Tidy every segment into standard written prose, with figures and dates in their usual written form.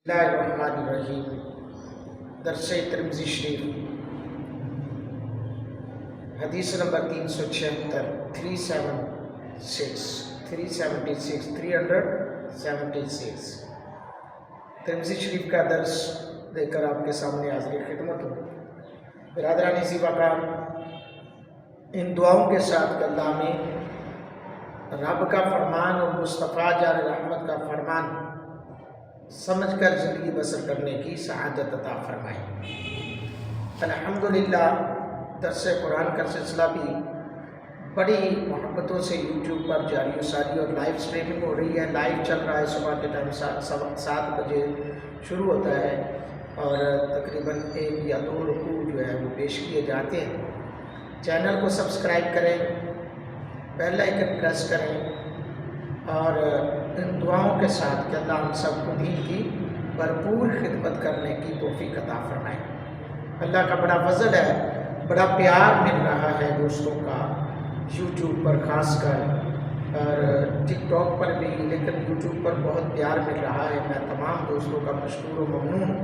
اللہ الرحمن الرحیم درس ترمذی شریف حدیث نمبر 376 376 ترمذی شریف کا درس لے کر آپ کے سامنے حاضر خدمت ہوں۔ برادران زیبا کا ان دعاؤں کے ساتھ کہ اللہ میں رب کا فرمان اور مصطفیٰ جار رحمت کا فرمان سمجھ کر زندگی بسر کرنے کی سعادت عطا فرمائے۔ الحمدللہ درس قرآن کا سلسلہ بھی بڑی محبتوں سے یوٹیوب پر جاری و ساری اور لائیو سٹریمنگ ہو رہی ہے۔ لائیو چل رہا ہے، صبح کے ٹائم 7 بجے شروع ہوتا ہے اور تقریباً 1 یا 2 رکوع جو ہے وہ پیش کیے جاتے ہیں۔ چینل کو سبسکرائب کریں، بیل آئیکن پریس کریں اور ان دعاؤں کے ساتھ کہ اللہ ہم سب کو دین کی بھرپور خدمت کرنے کی توفیق عطا فرمائے۔ اللہ کا بڑا فضل ہے، بڑا پیار مل رہا ہے دوستوں کا یوٹیوب پر خاص کر اور ٹک ٹاک پر بھی، لیکن یوٹیوب پر بہت پیار مل رہا ہے۔ میں تمام دوستوں کا مشکور و ممنون ہوں۔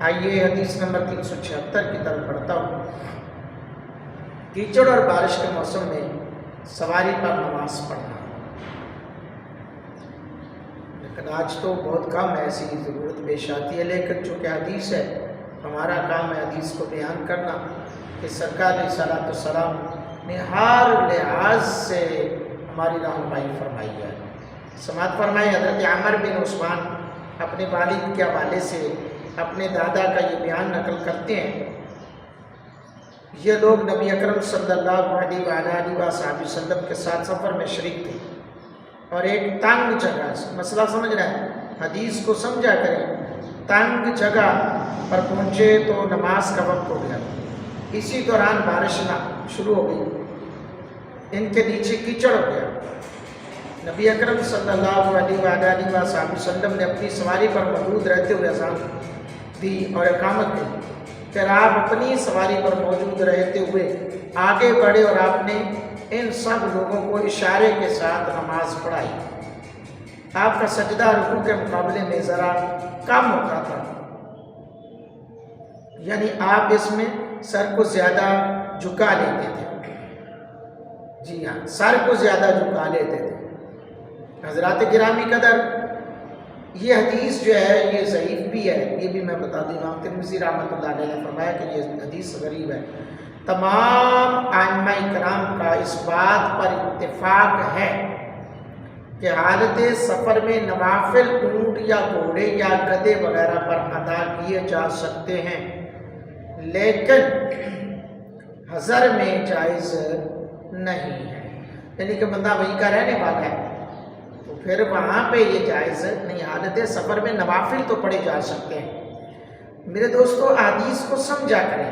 آئیے حدیث نمبر 376 کی طرف پڑھتا ہوں۔ کیچڑ اور بارش کے موسم میں سواری پر نماز پڑھنا، لیکن آج تو بہت کم ایسی ضرورت پیش آتی ہے، لیکن چونکہ حدیث ہے، ہمارا کام ہے حدیث کو بیان کرنا کہ سرکار علیہ السلام نے ہر لحاظ سے ہماری رہنمائی فرمائی ہے۔ سماعت فرمائی حضرت عمر بن عثمان اپنے والد کے حوالے سے اپنے دادا کا یہ بیان نقل کرتے ہیں۔ یہ لوگ نبی اکرم صلی اللہ علیہ وآلہ وسلم کے ساتھ سفر میں شریک تھے اور ایک تنگ جگہ، مسئلہ سمجھ رہے ہیں، حدیث کو سمجھا کریں، تنگ جگہ پر پہنچے تو نماز کا وقت ہو گیا۔ اسی دوران بارش شروع ہو گئی، ان کے نیچے کیچڑ ہو گیا۔ نبی اکرم صلی اللہ علیہ وآلہ وسلم نے اپنی سواری پر موجود رہتے ہوئے اذان دی اور اقامت دی۔ پھر آپ اپنی سواری پر موجود رہتے ہوئے آگے بڑھے اور آپ نے ان سب لوگوں کو اشارے کے ساتھ نماز پڑھائی۔ آپ کا سجدہ رکوع کے مقابلے میں ذرا کم ہوتا تھا، یعنی آپ اس میں سر کو زیادہ جھکا لیتے تھے۔ جی ہاں، سر کو زیادہ جھکا لیتے تھے۔ حضرات گرامی قدر، یہ حدیث جو ہے یہ ضعیف بھی ہے، یہ بھی میں بتا دوں۔ امام ترمذی رحمۃ اللہ علیہ نے فرمایا کہ یہ حدیث غریب ہے۔ تمام ائمہ کرام کا اس بات پر اتفاق ہے کہ حالت سفر میں نوافل اونٹ یا گھوڑے یا گدھے وغیرہ پر ادا کیے جا سکتے ہیں، لیکن حضر میں جائز نہیں ہے۔ یعنی کہ بندہ وہیں کا رہنے والا ہے تو پھر وہاں پہ یہ جائز نہیں۔ حالت سفر میں نوافل تو پڑھے جا سکتے ہیں۔ میرے دوستو، حدیث کو سمجھا کریں۔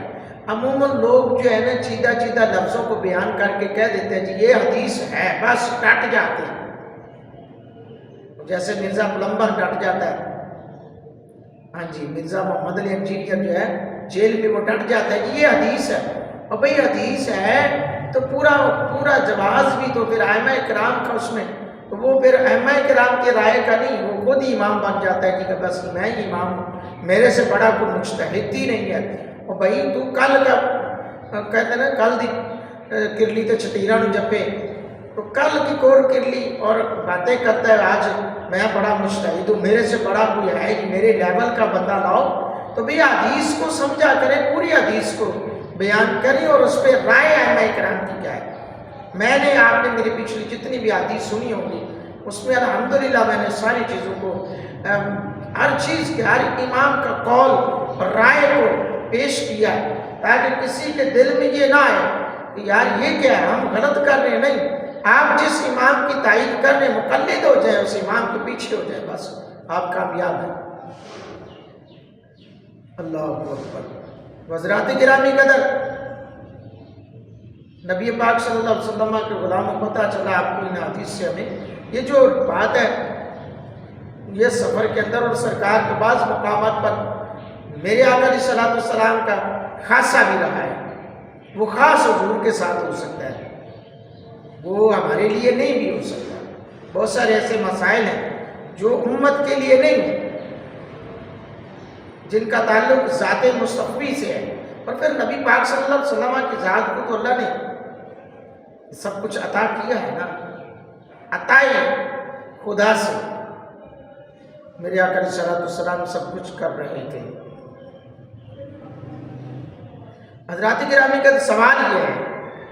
عموماً لوگ جو ہے نا چیدہ لفظوں کو بیان کر کے کہہ دیتے ہیں جی یہ حدیث ہے، بس ڈٹ جاتے ہیں، جیسے مرزا پلمبر ڈٹ جاتا ہے۔ ہاں جی، مرزا محمد علی انجینئر جو ہے جیل میں وہ ڈٹ جاتا ہے جی یہ حدیث ہے۔ اور بھئی حدیث ہے تو پورا جواز بھی تو پھر ائمہ کرام کا اس میں، تو وہ پھر ائمہ کرام کے رائے کا نہیں، وہ خود ہی امام بن جاتا ہے کہ بس میں ہی امام ہوں، میرے سے بڑا کوئی مجتہد ہی نہیں ہے۔ اور بھائی تو کل کا کہتے ہیں نا کل دی کرلی تو چھتیرا نو جپے، تو کل کی کور کرلی اور باتیں کرتا ہے آج میں بڑا مجتہد ہوں، میرے سے بڑا کوئی ہے ہی، میرے لیول کا بندہ لاؤ۔ تو بھی حدیث کو سمجھا کریں، پوری حدیث کو بیان کریں اور اس پہ رائے ائمہ کرام کی کیا ہے۔ میں نے آپ نے میری پچھلی جتنی بھی حدیث سنی ہوگی اس میں الحمدللہ میں نے ساری چیزوں کو، ہر چیز کے ہر امام کا قول اور رائے کو پیش کیا ہے، تاکہ کسی کے دل میں یہ نہ آئے کہ یار یہ کیا ہے، ہم غلط کر رہے ہیں۔ نہیں، آپ جس امام کی تائید کر رہے ہیں مقلد ہو جائیں، اس امام کے پیچھے ہو جائیں، بس آپ کامیاب ہیں۔ اللہ اکبر۔ حضرات گرامی قدر، نبی پاک صلی اللہ علیہ وسلم کے غلاموں کو پتہ چلا آپ کو ان حدیث سے ہمیں یہ جو بات ہے یہ سفر کے اندر اور سرکار کے بعض مقامات پر میرے آقا علیہ السلام کا خاصہ بھی رہا ہے، وہ خاص حضور کے ساتھ ہو سکتا ہے، وہ ہمارے لیے نہیں بھی ہو سکتا۔ بہت سارے ایسے مسائل ہیں جو امت کے لیے نہیں ہیں، جن کا تعلق ذات مصطفی سے ہے. اور پھر نبی پاک صلی اللہ علیہ وسلم کی ذات کو تو اللہ نے سب کچھ عطا کیا ہے نا. عطائے خدا سے میرے آقا علیہ الصلوۃ والسلام سب کچھ کر رہے تھے. حضرات گرامی کا سوال یہ ہے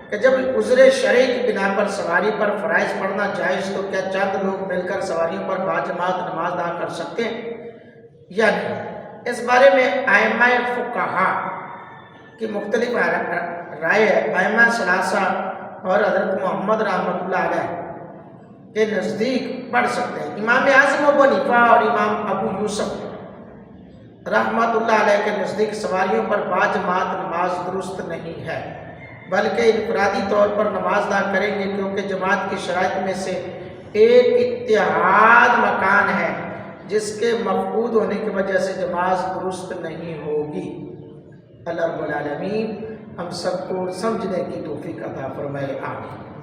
کہ جب عذر شرعی کی بنا پر سواری پر فرائض پڑھنا جائز تو کیا چند لوگ مل کر سواریوں پر باجماعت نماز ادا کر سکتے ہیں یا نہیں؟ اس بارے میں ائمہ فقہا کی مختلف رائے ہے. ائمہ ثلاثہ اور حضرت محمد رحمۃ اللہ علیہ کے نزدیک پڑھ سکتے ہیں. امام اعظم ابو حنیفہ اور امام ابو یوسف رحمۃ اللہ علیہ کے نزدیک سواریوں پر باجماعت نماز درست نہیں ہے، بلکہ انفرادی طور پر نماز ادا کریں گے، کیونکہ جماعت کی شرائط میں سے ایک اتحاد مکان ہے جس کے مفقود ہونے کی وجہ سے نماز درست نہیں ہوگی. اللہ رب العالمین ہم سب کو سمجھنے کی توفیق عطا فرمائے. آمین.